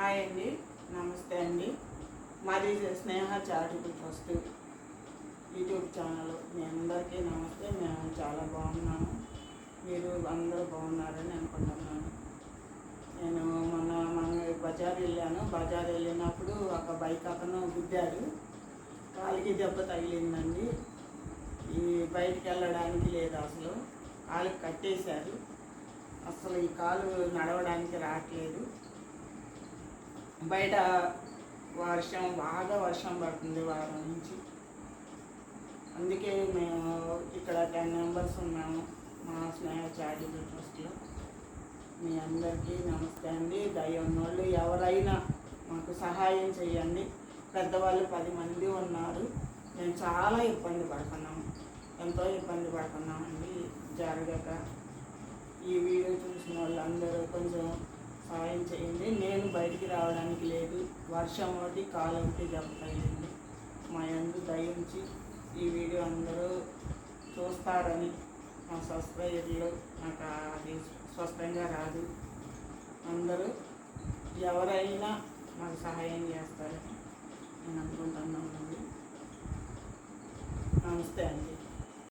Hi అండి, నమస్తే అండి. మాది స్నేహ చారిటబుల్ ట్రస్ట్ యూట్యూబ్ ఛానల్. మీ అందరికీ నమస్తే. మేము చాలా బాగున్నాము, మీరు అందరూ బాగున్నారని అనుకుంటున్నాను. నేను మన బజార్ వెళ్ళాను. బజార్ వెళ్ళినప్పుడు ఒక బైక్ అతను గుద్దాడు, కాలికి దెబ్బ తగిలిందండి. ఈ బయటికి వెళ్ళడానికి లేదు, అసలు కాలుకి కట్టేశారు. అసలు ఈ కాలు నడవడానికి రావట్లేదు. బయట బాగా వర్షం పడుతుంది వారం నుంచి. అందుకే మేము ఇక్కడ 10 మెంబర్స్ ఉన్నాము మా స్నేహ చారిటబుల్ ట్రస్ట్లో. మీ అందరికీ నమస్తే అండి. దయ ఉన్నోళ్ళు ఎవరైనా మాకు సహాయం చేయండి. పెద్దవాళ్ళు 10 మంది ఉన్నారు. మేము చాలా ఇబ్బంది పడుతున్నాము, ఎంతో ఇబ్బంది పడుతున్నామండి. జరగక ఈ వీడియో చూసిన వాళ్ళందరూ కొంచెం సహాయం చేయండి. నేను బయటికి రావడానికి లేదు, వర్షం ఒకటి కాలు ఒకటి దెబ్బతగిలింది. మా యందు దయించి ఈ వీడియో అందరూ చూస్తారని, మా సబ్స్క్రైబర్లు, నాకు అది స్పష్టంగా రాదు, అందరూ ఎవరైనా మాకు సహాయం చేస్తారని నేను అనుకుంటున్నానండి. నమస్తే అండి.